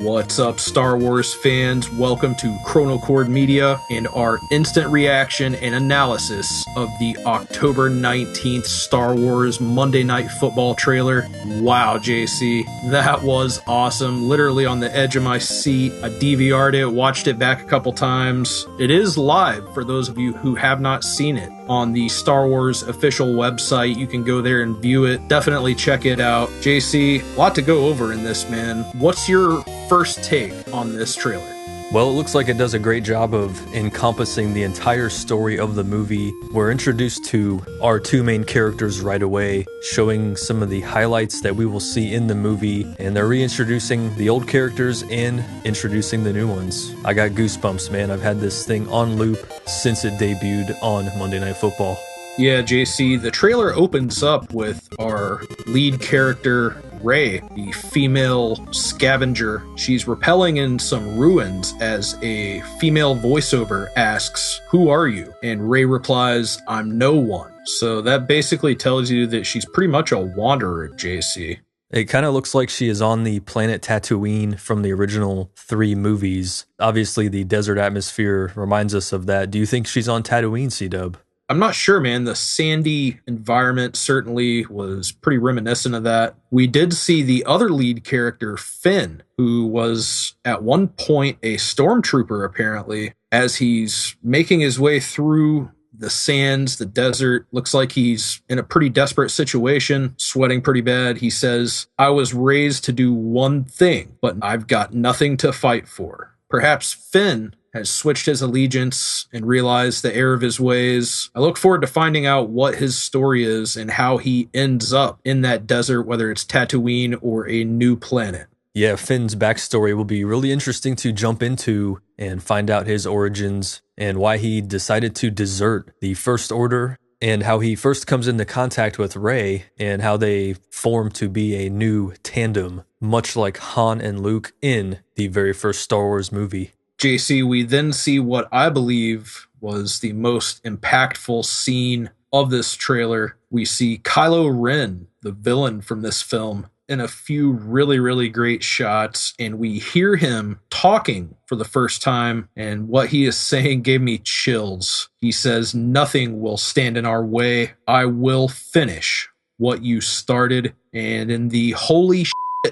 What's up, Star Wars fans? Welcome to Chronocord Media and our instant reaction and analysis of the October 19th Star Wars Monday Night Football trailer. Wow, JC, that was awesome. Literally on the edge of my seat. I DVR'd it, watched it back a couple times. It is live for those of you who have not seen it on the Star Wars official website. You can go there and view it. Definitely check it out. JC, a lot to go over in this, man. What's your first take on this trailer? Well, it looks like it does a great job of encompassing the entire story of the movie. We're introduced to our two main characters right away, showing some of the highlights that we will see in the movie, and they're reintroducing the old characters and introducing the new ones. I got goosebumps, man. I've had this thing on loop since it debuted on Monday Night Football. Yeah, JC, the trailer opens up with our lead character, Rey, the female scavenger. She's rappelling in some ruins as a female voiceover asks, "Who are you?" And Rey replies, "I'm no one." So that basically tells you that she's pretty much a wanderer, JC. It kind of looks like she is on the planet Tatooine from the original 3 movies. Obviously, the desert atmosphere reminds us of that. Do you think she's on Tatooine, C-Dub? I'm not sure, man. The sandy environment certainly was pretty reminiscent of that. We did see the other lead character, Finn, who was at one point a stormtrooper, apparently, as he's making his way through the sands, the desert. Looks like he's in a pretty desperate situation, sweating pretty bad. He says, "I was raised to do one thing, but I've got nothing to fight for." Perhaps Finn has switched his allegiance and realized the error of his ways. I look forward to finding out what his story is and how he ends up in that desert, whether it's Tatooine or a new planet. Yeah, Finn's backstory will be really interesting to jump into and find out his origins and why he decided to desert the First Order and how he first comes into contact with Rey and how they form to be a new tandem, much like Han and Luke in the very first Star Wars movie. JC, we then see what I believe was the most impactful scene of this trailer. We see Kylo Ren, the villain from this film, in a few really, really great shots, and we hear him talking for the first time, and what he is saying gave me chills. He says, "Nothing will stand in our way. I will finish what you started." And in the holy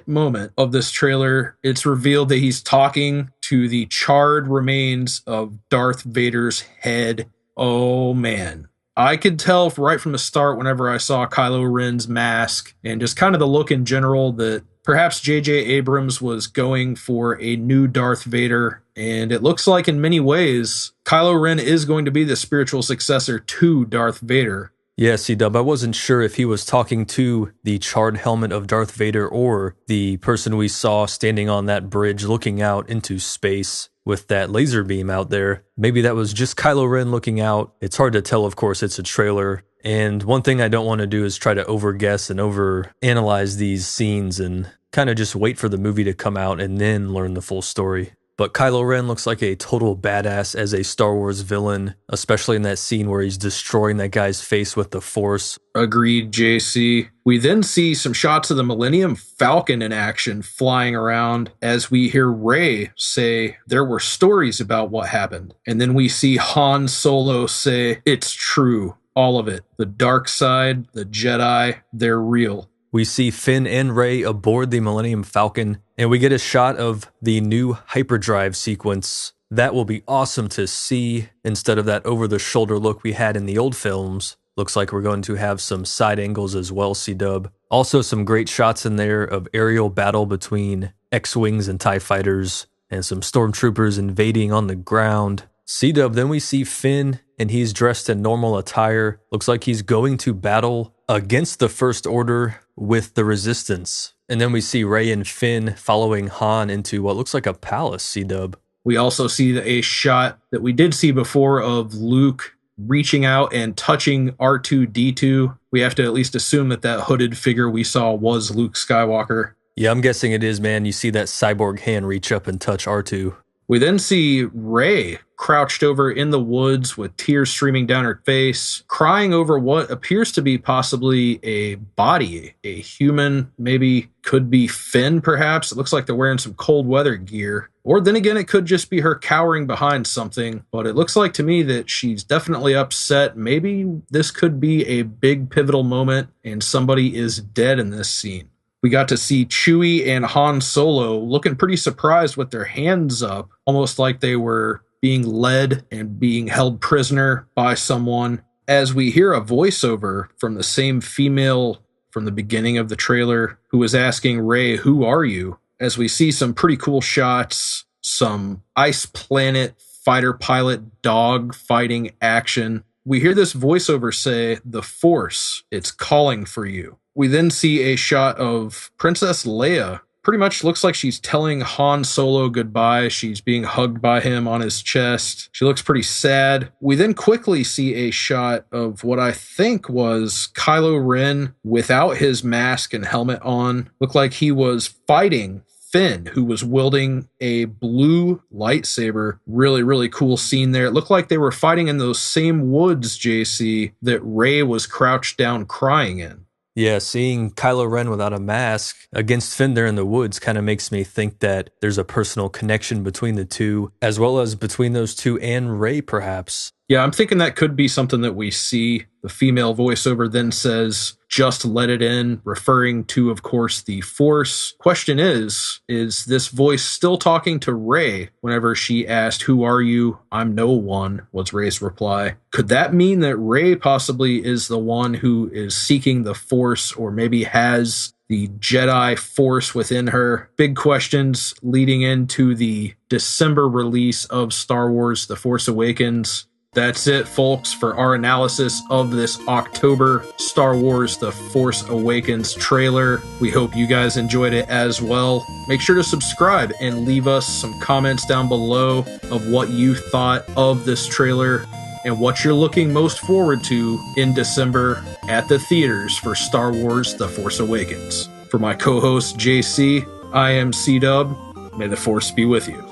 moment of this trailer, it's revealed that he's talking to the charred remains of Darth Vader's head. Oh man. I could tell right from the start whenever I saw Kylo Ren's mask and just kind of the look in general that perhaps J.J. Abrams was going for a new Darth Vader. And it looks like in many ways, Kylo Ren is going to be the spiritual successor to Darth Vader. Yeah, C-Dub, I wasn't sure if he was talking to the charred helmet of Darth Vader or the person we saw standing on that bridge looking out into space with that laser beam out there. Maybe that was just Kylo Ren looking out. It's hard to tell, of course, it's a trailer. And one thing I don't want to do is try to overguess and overanalyze these scenes and kind of just wait for the movie to come out and then learn the full story. But Kylo Ren looks like a total badass as a Star Wars villain, especially in that scene where he's destroying that guy's face with the Force. Agreed, JC. We then see some shots of the Millennium Falcon in action flying around as we hear Rey say there were stories about what happened. And then we see Han Solo say, "It's true, all of it. The dark side, the Jedi, they're real." We see Finn and Rey aboard the Millennium Falcon, and we get a shot of the new hyperdrive sequence. That will be awesome to see instead of that over-the-shoulder look we had in the old films. Looks like we're going to have some side angles as well, C-Dub. Also some great shots in there of aerial battle between X-Wings and TIE Fighters, and some stormtroopers invading on the ground. C-Dub, then we see Finn, and he's dressed in normal attire. Looks like he's going to battle against the First Order with the Resistance. And then we see Rey and Finn following Han into what looks like a palace, C-Dub. We also see a shot that we did see before of Luke reaching out and touching R2-D2. We have to at least assume that that hooded figure we saw was Luke Skywalker. Yeah, I'm guessing it is, man. You see that cyborg hand reach up and touch R2. We then see Rey crouched over in the woods with tears streaming down her face, crying over what appears to be possibly a body, a human, maybe could be Finn perhaps. It looks like they're wearing some cold weather gear. Or then again, it could just be her cowering behind something, but it looks like to me that she's definitely upset. Maybe this could be a big pivotal moment and somebody is dead in this scene. We got to see Chewie and Han Solo looking pretty surprised with their hands up, almost like they were being led and being held prisoner by someone, as we hear a voiceover from the same female from the beginning of the trailer who was asking Rey, "Who are you?" As we see some pretty cool shots, some ice planet fighter pilot dog fighting action. We hear this voiceover say, "The Force, it's calling for you." We then see a shot of Princess Leia. Pretty much looks like she's telling Han Solo goodbye. She's being hugged by him on his chest. She looks pretty sad. We then quickly see a shot of what I think was Kylo Ren without his mask and helmet on. Looked like he was fighting Finn, who was wielding a blue lightsaber. Really, really cool scene there. It looked like they were fighting in those same woods, JC, that Rey was crouched down crying in. Yeah, seeing Kylo Ren without a mask against Finn there in the woods kind of makes me think that there's a personal connection between the two, as well as between those two and Rey, perhaps. Yeah, I'm thinking that could be something that we see. The female voiceover then says, "Just let it in," referring to, of course, the Force. Question is this voice still talking to Rey whenever she asked, "Who are you?" "I'm no one," was Rey's reply. Could that mean that Rey possibly is the one who is seeking the Force, or maybe has the Jedi Force within her? Big questions leading into the December release of Star Wars The Force Awakens. That's it, folks, for our analysis of this October Star Wars The Force Awakens trailer. We hope you guys enjoyed it as well. Make sure to subscribe and leave us some comments down below of what you thought of this trailer and what you're looking most forward to in December at the theaters for Star Wars The Force Awakens. For my co-host, JC, I am C-Dub. May the Force be with you.